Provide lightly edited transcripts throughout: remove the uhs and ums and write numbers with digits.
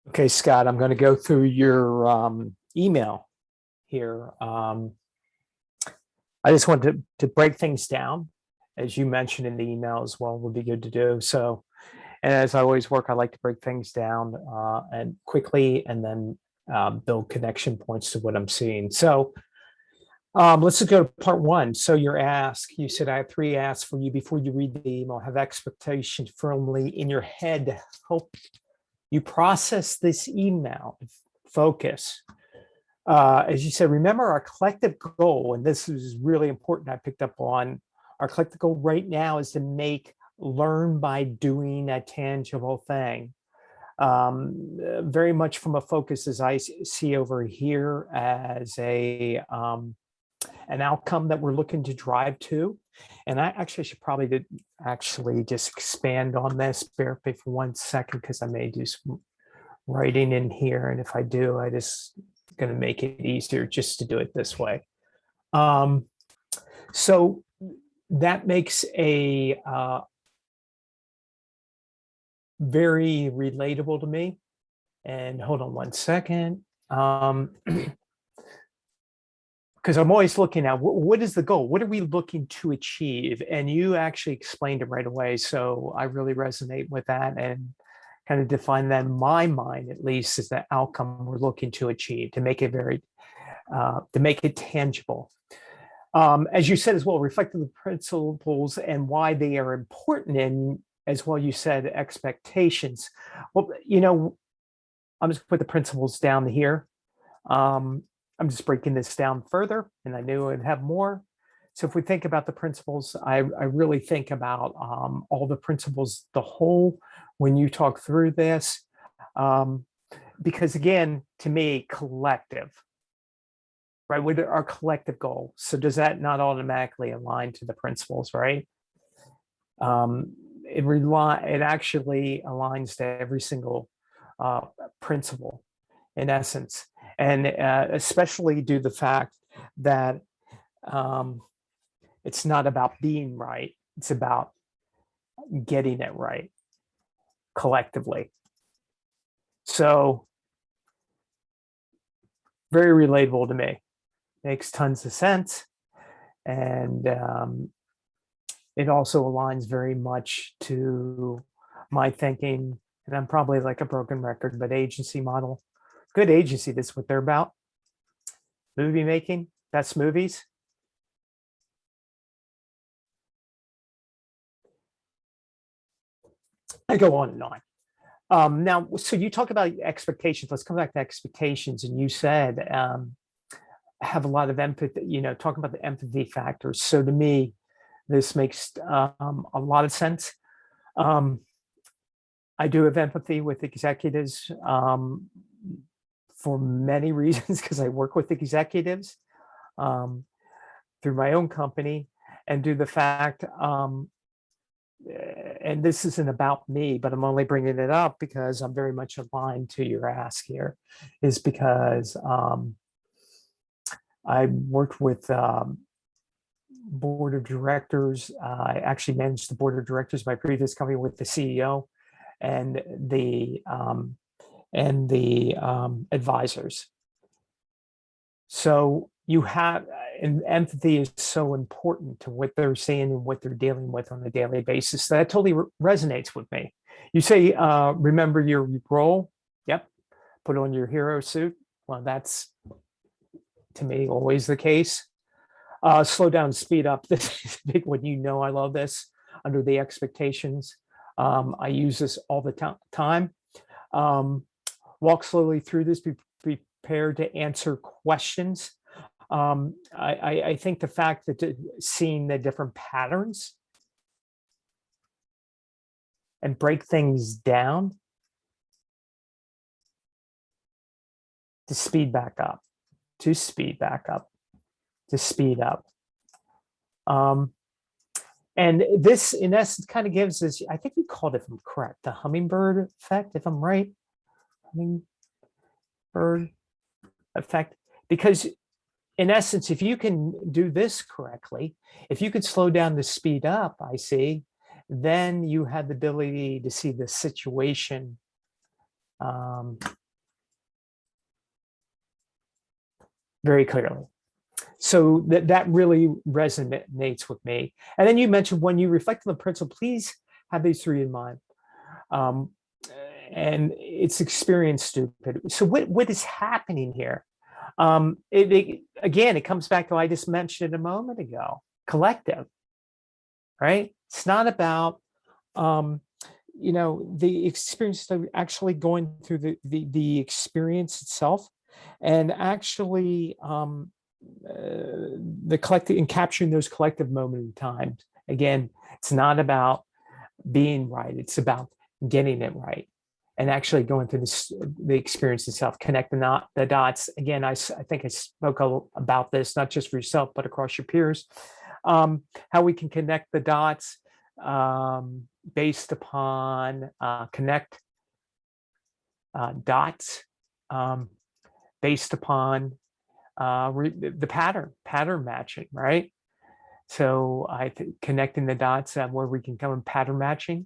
Okay, Scott, I'm going to go through your email here. I just want to break things down, as you mentioned in the email as well, would be good to do. So, and as I always work, I like to break things down and quickly and then build connection points to what I'm seeing. So, let's just go to part one. So, your ask, you said I have three asks for you before you read the email. Have expectations firmly in your head. Hope you process this email, focus. As you said, remember our collective goal, and this is really important. I picked up on our collective goal right now is to make learn by doing a tangible thing. Very much from a focus as I see over here as a an outcome that we're looking to drive to. And I actually should probably actually just expand on this. Bear with me for 1 second because I may do some writing in here. And if I do, I just going to make it easier just to do it this way. So that makes a very relatable to me. And hold on 1 second. Because I'm always looking at what is the goal? What are we looking to achieve? And you actually explained it right away. So I really resonate with that and kind of define that in my mind, at least, as the outcome we're looking to achieve, to make it to make it tangible. As you said as well, reflecting the principles and why they are important. And as well, you said expectations. Well, I'm just put the principles down here. I'm just breaking this down further, and I knew I'd have more. So if we think about the principles, I really think about all the principles, the whole, when you talk through this, because again, to me, collective, right? With our collective goal. So does that not automatically align to the principles, right? It actually aligns to every single principle in essence. And especially due to the fact that it's not about being right, it's about getting it right collectively. So very relatable to me. Makes tons of sense. And it also aligns very much to my thinking. And I'm probably like a broken record, but agency model. Good agency, that's what they're about. Movie making, best movies. I go on and on. Now, so you talk about expectations. Let's come back to expectations. And you said have a lot of empathy, talking about the empathy factors. So to me, this makes a lot of sense. I do have empathy with executives for many reasons because I work with executives through my own company and do the fact, and this isn't about me, but I'm only bringing it up because I'm very much aligned to your ask here, is because I worked with board of directors. I actually managed the board of directors of my previous company with the CEO and the advisors. So you have, and empathy is so important to what they're saying and what they're dealing with on a daily basis. So that totally resonates with me. You say, remember your role. Yep. Put on your hero suit. Well, that's to me always the case. Slow down, speed up. This is a big one. I love this. Under the expectations. I use this all the time. Walk slowly through this. Be prepared to answer questions. I think the fact that seeing the different patterns and break things down to speed back up, to speed back up, to speed up. And this, in essence, kind of gives us, I think you called it, if I'm correct, the hummingbird effect, if I'm right. Hummingbird effect. Because in essence, if you can do this correctly, if you could slow down the speed up, I see, then you have the ability to see the situation very clearly. So that really resonates with me. And then you mentioned when you reflect on the principle, please have these three in mind. And it's experience stupid. So what is happening here? Again, it comes back to what I just mentioned a moment ago, collective, right? It's not about, the experience of actually going through the experience itself and actually the collective and capturing those collective moments in time. Again, it's not about being right. It's about getting it right and actually going through the experience itself, connecting the dots. Again, I think I spoke about this, not just for yourself, but across your peers, how we can connect the dots based upon connect dots based upon the pattern matching, right? So I think connecting the dots where we can come in pattern matching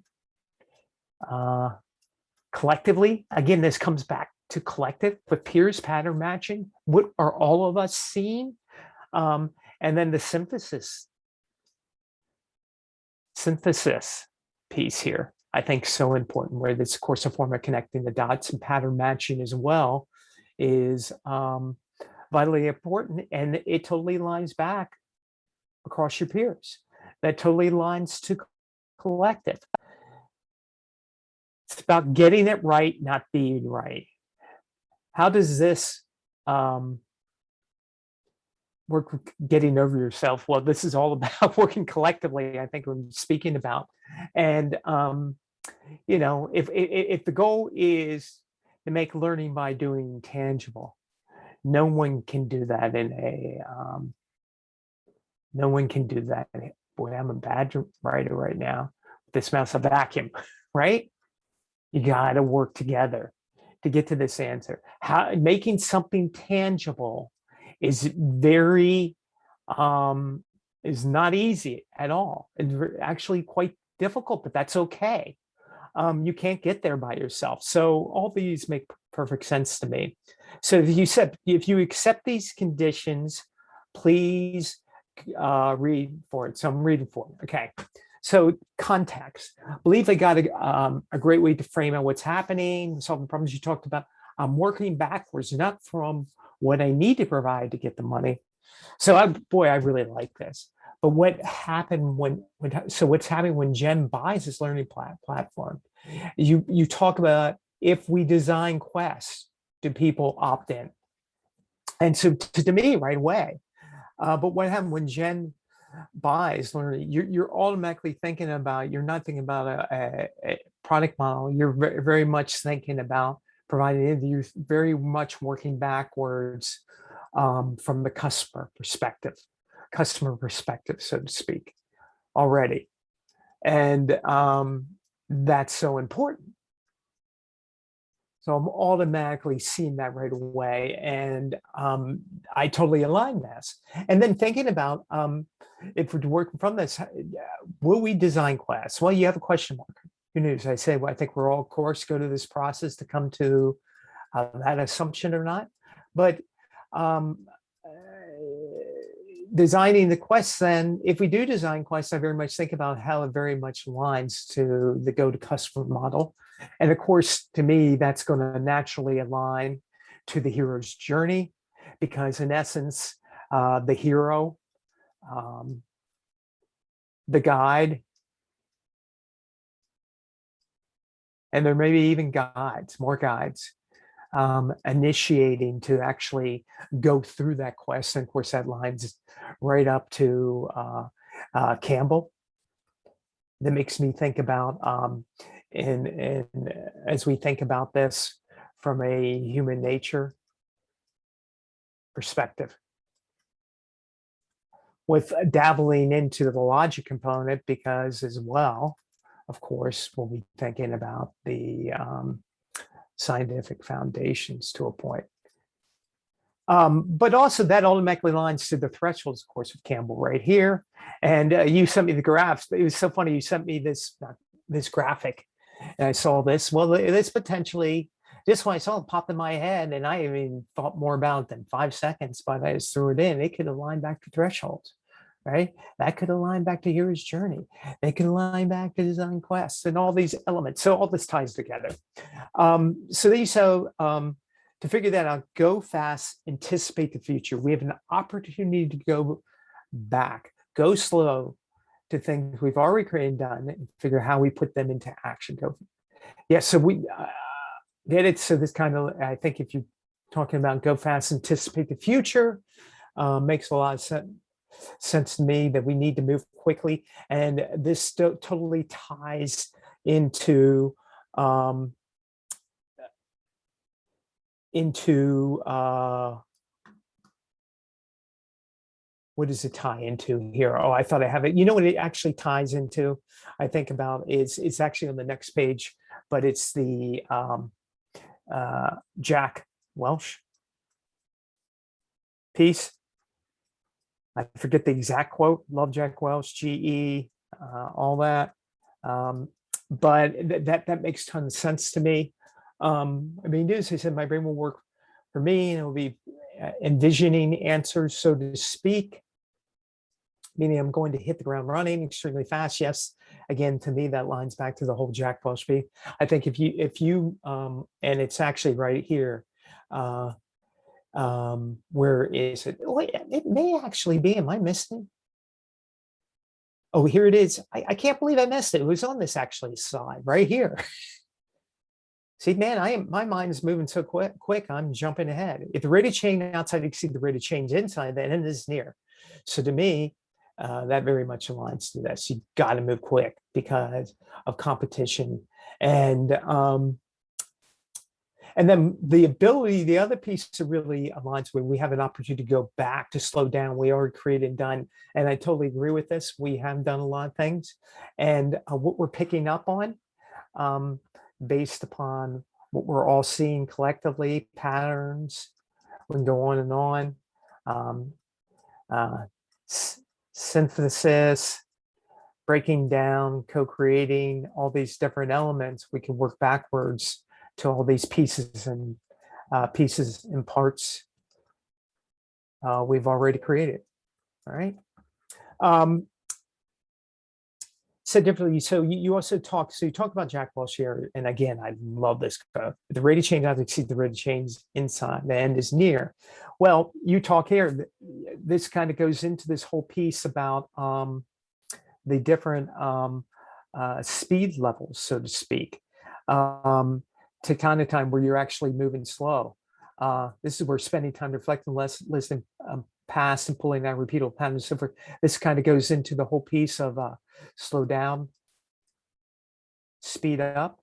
collectively. Again, this comes back to collective with peers pattern matching. What are all of us seeing? And then the synthesis piece here, I think so important, where this, of course, a form of connecting the dots and pattern matching as well is vitally important. And it totally lines back across your peers. That totally lines to collective. It's about getting it right, not being right. How does this work with getting over yourself? Well, this is all about working collectively, I think we're speaking about. And, if the goal is to make learning by doing tangible, no one can do that no one can do that. Boy, I'm a bad writer right now. This mouse a vacuum, right? You got to work together to get to this answer. How making something tangible is is not easy at all. It's actually quite difficult, but that's okay. You can't get there by yourself. So all these make perfect sense to me. So if you accept these conditions, please read for it. So I'm reading for it. Okay. So context. I believe they got a great way to frame out what's happening, solving problems you talked about. I'm working backwards, not from what I need to provide to get the money. So I really like this. But what happened what's happening when Jen buys this learning platform? You talk about, if we design quests, do people opt in? And so to me, right away. But what happened when Jen buys learning? You're automatically thinking about, you're not thinking about a product model. You're very much thinking about providing, you're very much working backwards from the customer perspective, so to speak, already. And that's so important. So I'm automatically seeing that right away. And I totally align this. And then thinking about, if we're working from this, will we design class? Well, you have a question mark. Good news. I say, well, I think we're all, of course, go to this process to come to that assumption or not. But designing the quests, then, if we do design quests, I very much think about how it very much aligns to the go-to-customer model. And of course, to me, that's going to naturally align to the hero's journey, because in essence, the hero, the guide, and there may be even more guides, initiating to actually go through that quest. And of course, that lines right up to Campbell. That makes me think about, and as we think about this from a human nature perspective, with dabbling into the logic component, because as well, of course, we'll be thinking about the scientific foundations to a point. But also that automatically lines to the thresholds, of course, with Campbell right here. And you sent me the graphs. It was so funny. You sent me this graphic, and I saw this. Well, this potentially Just when I saw it popped in my head, and I even thought more about it than 5 seconds, but I just threw it in. It could align back to thresholds, right? That could align back to hero's journey. They could align back to design quests and all these elements. So all this ties together. To figure that out, go fast, anticipate the future. We have an opportunity to go back, go slow to things we've already created and done, and figure how we put them into action. Yeah, so we get it. So this kind of, I think if you're talking about go fast, anticipate the future, makes a lot of sense to me that we need to move quickly. And this totally ties into what does it tie into here? Oh, I thought I have it. You know what it actually ties into? I think about is it's actually on the next page, but it's the Jack Welch piece. I forget the exact quote. Love Jack Welch, GE, all that. But that makes a ton of sense to me. I mean, as I said, my brain will work for me, and it will be envisioning answers, so to speak, meaning I'm going to hit the ground running extremely fast. Yes, again, to me, that lines back to the whole Jack Welch piece. I think if you and it's actually right here. Where is it? Wait, it may actually be. Am I missing? Oh, here it is. I can't believe I missed it. It was on this actually slide right here. See, man, my mind is moving so quick. I'm jumping ahead. If the rate of change outside exceeds the rate of change inside, then it is near. So to me, that very much aligns to this. You got to move quick because of competition. And then the ability, the other piece that really aligns with, we have an opportunity to go back, to slow down. We already created and done. And I totally agree with this. We have done a lot of things. And what we're picking up on, based upon what we're all seeing collectively, patterns, we can go on and on. Synthesis, breaking down, co-creating all these different elements, we can work backwards to all these pieces and parts we've already created. All right. Said differently. So you also talk. So you talk about Jack Welch here, and again, I love this quote. The rate of change has to exceed the rate of change inside. The end is near. Well, you talk here. This kind of goes into this whole piece about the different speed levels, so to speak. To kind of time where you're actually moving slow. This is where spending time reflecting, listening past, and pulling out repeatable patterns. So this kind of goes into the whole piece of slow down, speed up,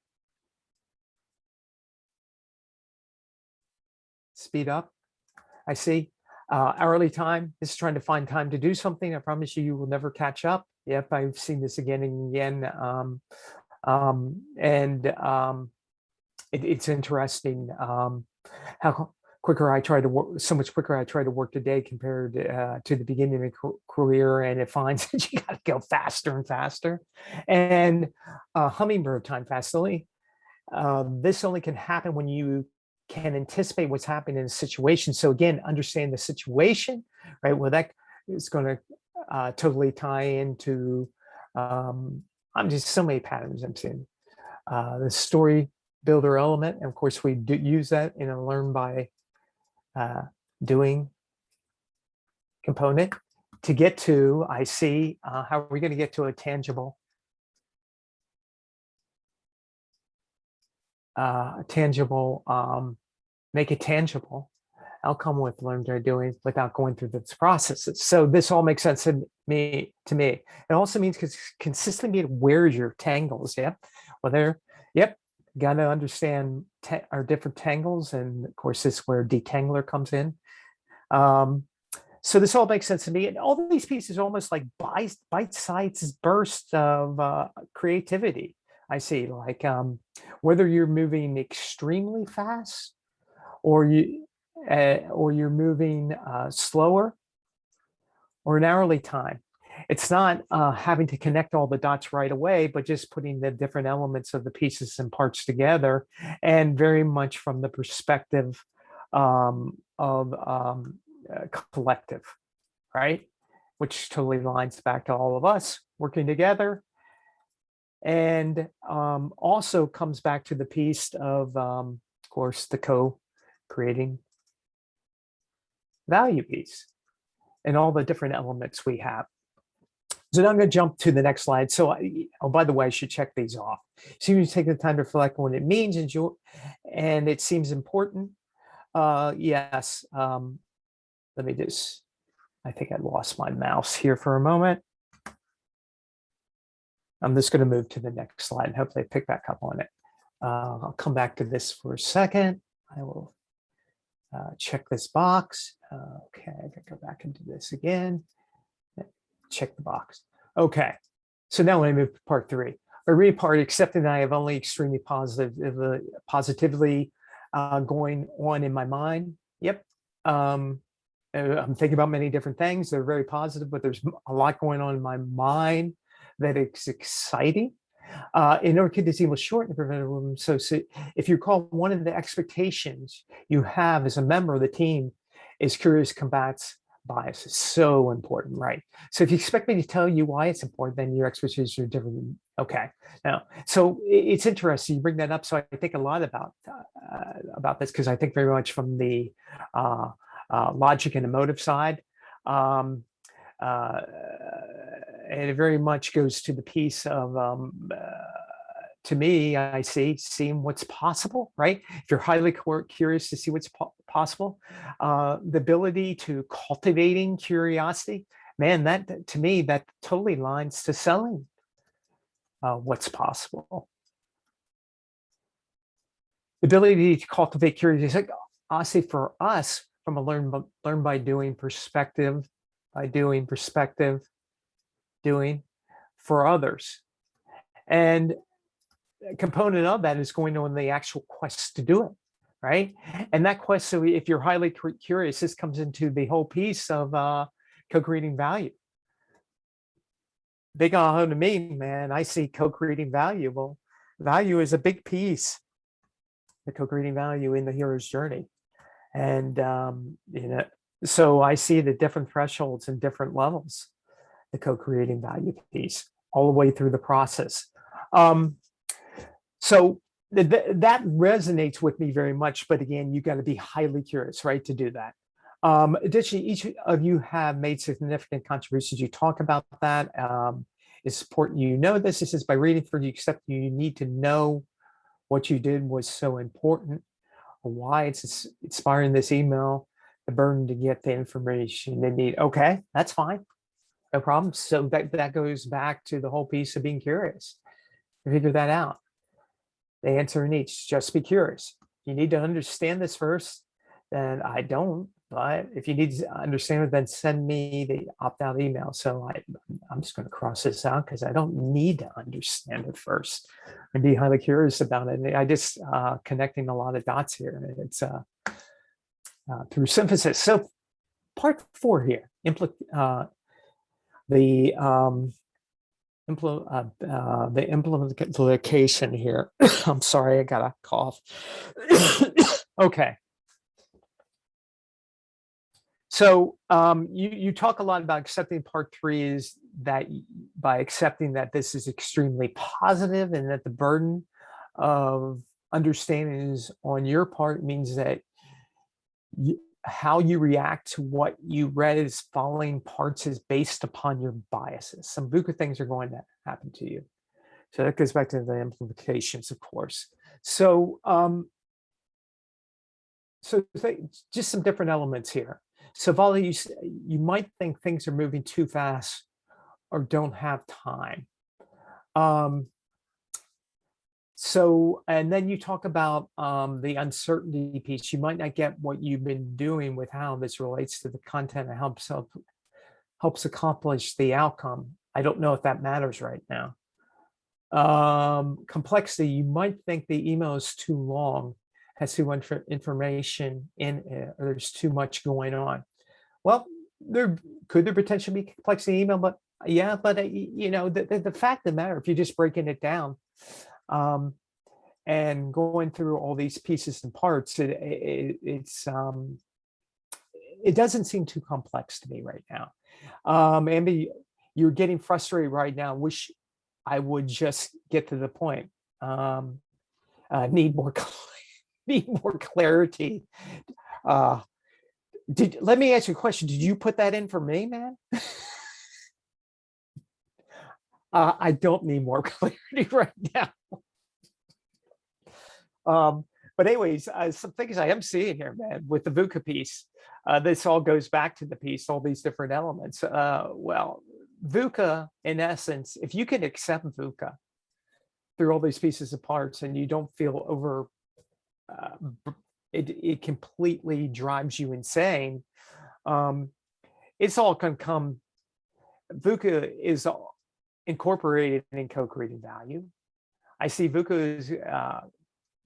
speed up. I see. Hourly time. This is trying to find time to do something. I promise you, you will never catch up. Yep, I've seen this again and again. It's interesting how quicker I try to work, so much quicker I try to work today compared to the beginning of my career, and it finds that you got to go faster and faster. And hummingbird time fastly. This only can happen when you can anticipate what's happening in a situation. So again, understand the situation, right? Well, that is going to totally tie into I'm just so many patterns I'm seeing. The story builder element, and of course we do use that in a learn by doing component to get to, I see, how are we going to get to a tangible make it tangible outcome with learn by doing without going through this processes. So this all makes sense to me. It also means consistently be aware of your tangles. Yep. Well, got to understand our different tangles, and of course this is where detangler comes in. So this all makes sense to me, and all these pieces are almost like bite-sized bursts of creativity. I see, like whether you're moving extremely fast or you're moving slower or an hourly time. It's not having to connect all the dots right away, but just putting the different elements of the pieces and parts together, and very much from the perspective of collective, right? Which totally lines back to all of us working together. And also comes back to the piece of course, the co-creating value piece and all the different elements we have. So now I'm going to jump to the next slide. So, oh, by the way, I should check these off. So you take the time to reflect on what it means, and it seems important. Yes. Let me just, I think I lost my mouse here for a moment. I'm just going to move to the next slide and hopefully pick back up on it. I'll come back to this for a second. I will check this box. Okay, I can go back into this again. Check the box. Okay, so now when I move to part 3, I read part accepting that I have only extremely positively going on in my mind. Yep. I'm thinking about many different things. They're very positive, but there's a lot going on in my mind that is exciting. In order to keep this evil short and prevent room. So if you recall, one of the expectations you have as a member of the team is curious combats bias. Is so important, right? So if you expect me to tell you why it's important, then your expectations are different. Okay, now, so it's interesting you bring that up. So I think a lot about this, because I think very much from the logic and emotive side. And it very much goes to the piece of, to me, I see seeing what's possible, right? If you're highly curious to see what's possible, the ability to cultivating curiosity, man, that to me, that totally lines to selling what's possible. The ability to cultivate curiosity, like honestly, for us, from a learn by doing perspective, doing for others. And a component of that is going on the actual quest to do it, right? And that quest, so if you're highly curious, this comes into the whole piece of co-creating value. Big aha to me, man. I see co-creating value. Well, value is a big piece, the co-creating value in the hero's journey. And, so I see the different thresholds and different levels, the co-creating value piece, all the way through the process. So that resonates with me very much. But again, you got to be highly curious, right, to do that. Additionally, each of you have made significant contributions. You talk about that. It's important you know this. This is by reading for you, except you need to know what you did was so important, why it's inspiring this email, the burden to get the information they need. Okay, that's fine. No problem. So that goes back to the whole piece of being curious. Figure that out. The answer needs just be curious. You need to understand this first. Then I don't. But if you need to understand it, then send me the opt-out email. So I'm just going to cross this out because I don't need to understand it first and be highly curious about it. And I just connecting a lot of dots here. It's through synthesis. So part 4 here, the implication here. I'm sorry, I got a cough. Okay. So you talk a lot about accepting part 3 is that by accepting that this is extremely positive and that the burden of understanding is on your part means that how you react to what you read as following parts is based upon your biases. Some VUCA things are going to happen to you. So that goes back to the implications, of course. So, just some different elements here. So Vali, you might think things are moving too fast or don't have time. And then you talk about the uncertainty piece. You might not get what you've been doing with how this relates to the content and helps accomplish the outcome. I don't know if that matters right now. Complexity, you might think the email is too long, has too much information in it, or there's too much going on. Well, there could potentially be complexity in email, but Yeah, but the fact of the matter, if you're just breaking it down, um, and going through all these pieces and parts, it doesn't seem too complex to me right now. Ambi, you're getting frustrated right now. Wish I would just get to the point. Um, need more need more clarity. Uh, let me ask you a question. Did you put that in for me, man? I don't need more clarity right now. Um, but anyways, some things I am seeing here, man, with the VUCA piece. This all goes back to the piece, all these different elements. Well, VUCA, in essence, if you can accept VUCA through all these pieces of parts and you don't feel over, it completely drives you insane. It's all going to come. VUCA is incorporated in co-creating value. I see VUCA as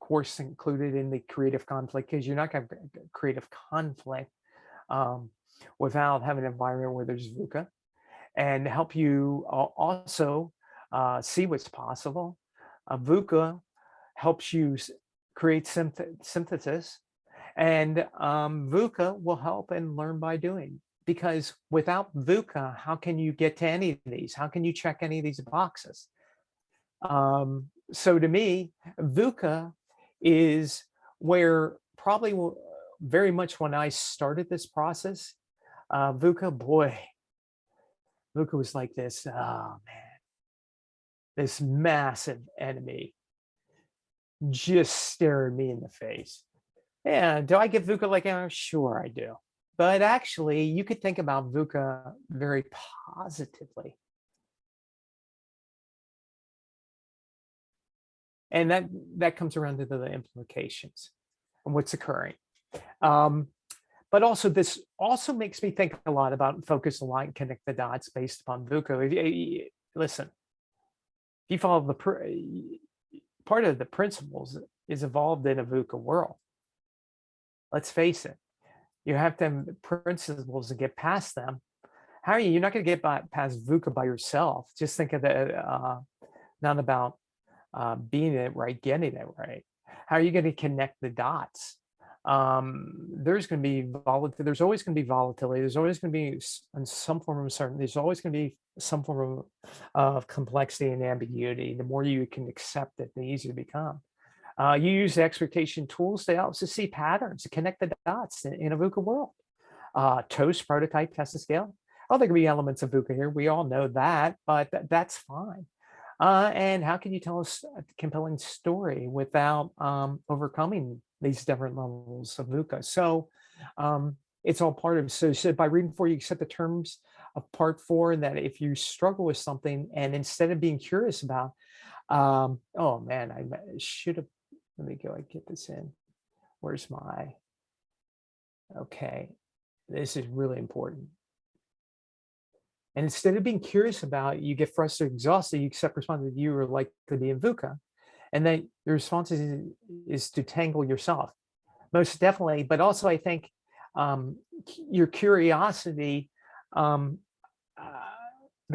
course included in the creative conflict, because you're not going to have creative conflict without having an environment where there's VUCA, and help you also see what's possible. VUCA helps you create synthesis, and VUCA will help and learn by doing. Because without VUCA, how can you get to any of these? How can you check any of these boxes? So to me, VUCA is where probably very much when I started this process, VUCA, boy, VUCA was like this, oh man, this massive enemy just staring me in the face. And do I get VUCA like, sure I do. But actually, you could think about VUCA very positively. And that comes around to the implications and what's occurring. But also, this also makes me think a lot about focus, align, connect the dots based upon VUCA. Listen, if you follow part of the principles is evolved in a VUCA world. Let's face it, you have to have principles to get past them. How are you? You're not going to get past VUCA by yourself. Just think of the not about being it right, getting it right. How are you going to connect the dots? There's going to be volatility. There's always going to be volatility. There's always going to be some form of uncertainty. There's always going to be some form of complexity and ambiguity. The more you can accept it, the easier it becomes. You use the expectation tools to help to see patterns, to connect the dots in a VUCA world. Toast, prototype, test, and scale. Oh, there can be elements of VUCA here. We all know that, but that's fine. And how can you tell us a compelling story without overcoming these different levels of VUCA? So it's all part of, so by reading for you accept the terms of part 4, and that if you struggle with something, and instead of being curious about, oh man, I should have, let me go and get this in. Where's my, okay, this is really important. And instead of being curious about it, you get frustrated, exhausted, you accept responsibility, you are likely to be in VUCA. And then the response is to tangle yourself, most definitely. But also, I think your curiosity, the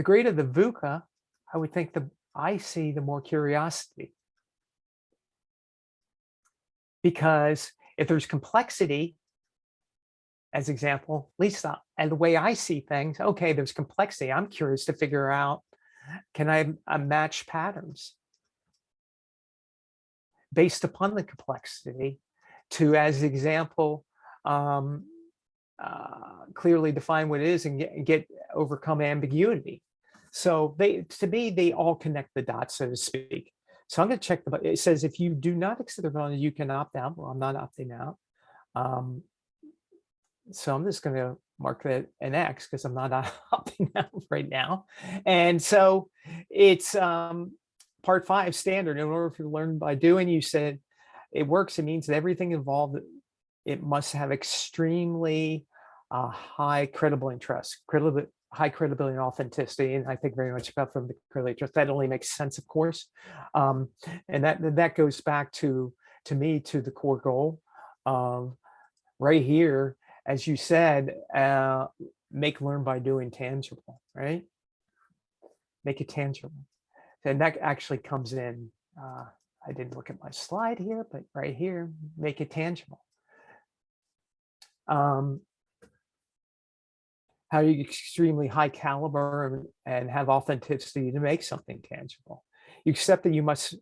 greater the VUCA, I would think I see the more curiosity. Because if there's complexity, as example, Lisa, and the way I see things, okay, there's complexity. I'm curious to figure out, can I match patterns based upon the complexity to, as example, clearly define what it is and get overcome ambiguity. So to me, they all connect the dots, so to speak. So I'm going to check it says if you do not accept the value, you can opt out. Well, I'm not opting out. So I'm just going to mark that an X because I'm not opting out right now. And so it's part 5 standard. In order to learn by doing, you said it works. It means that everything involved, it must have extremely high credibility and trust, high credibility and authenticity. And I think very much about from the credibility trust. That only makes sense, of course. And that goes back to me, to the core goal of right here, as you said, make learn by doing tangible, right? make it tangible. And that actually comes in, I didn't look at my slide here, but right here, make it tangible. How you extremely high caliber and have authenticity to make something tangible. You accept that you must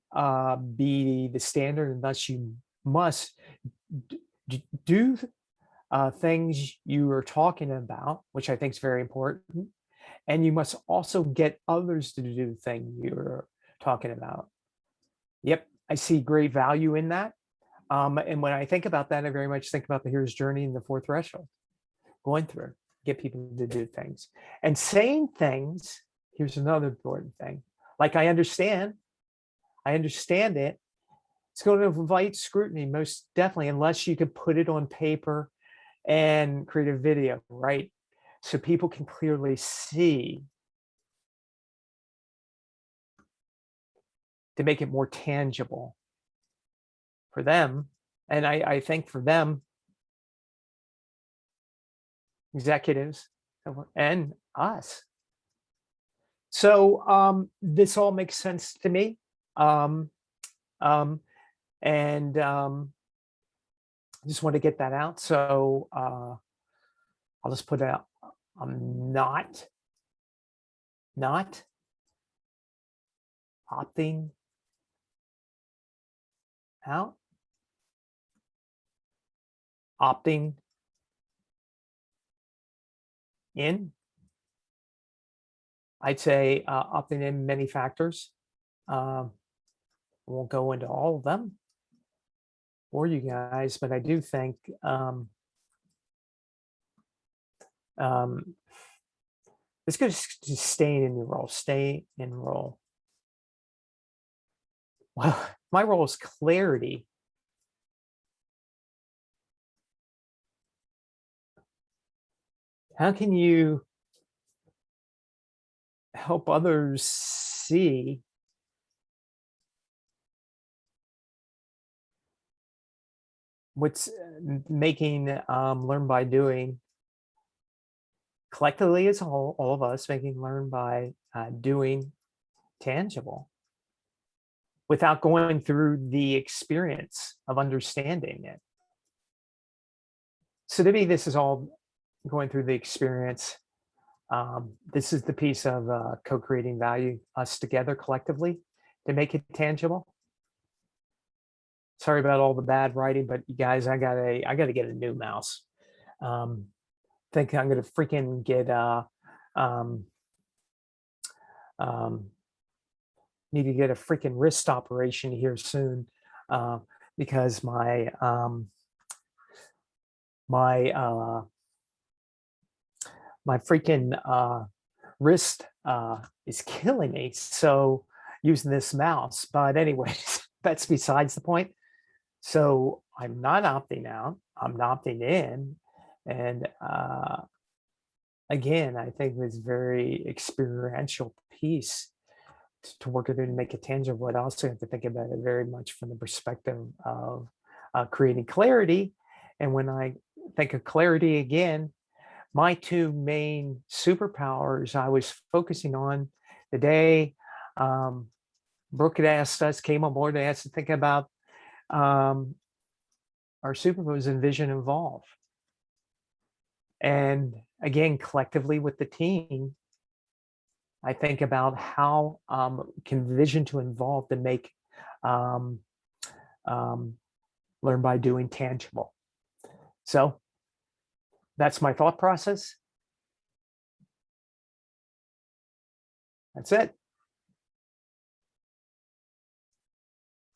be the standard, and thus you must do things you are talking about, which I think is very important. And you must also get others to do the thing you're talking about. Yep, I see great value in that. And when I think about that, I very much think about the hero's journey and the fourth threshold, going through, get people to do things. And saying things, here's another important thing. Like, I understand it. It's going to invite scrutiny, most definitely, unless you could put it on paper and create a video, right? So people can clearly see, to make it more tangible for them. And I think for them, executives and us. So this all makes sense to me. And I just want to get that out. So I'll just put out, I'm not opting out, opting in. I'd say opting in many factors. Won't go into all of them for you guys, but I do think it's good to stay in your role, stay in role. Well, my role is clarity. How can you help others see what's making learn by doing, collectively as a whole, all of us making learn by doing tangible, without going through the experience of understanding it? So to me, this is all going through the experience. This is the piece of co-creating value, us together collectively to make it tangible. Sorry about all the bad writing, but you guys, I gotta get a new mouse. Think I'm gonna freaking get need to get a freaking wrist operation here soon, because my my freaking wrist is killing me. So using this mouse, but anyways, that's besides the point. So I'm not opting out, I'm opting in. And again, I think this very experiential piece to work with it and make it tangible. I also have to think about it very much from the perspective of creating clarity. And when I think of clarity again, my two main superpowers I was focusing on the day Brooke had asked us, came on board and asked to think about our superpowers: envision, evolve. And again, collectively with the team, I think about how can vision to involve to make learn by doing tangible. So that's my thought process. That's it.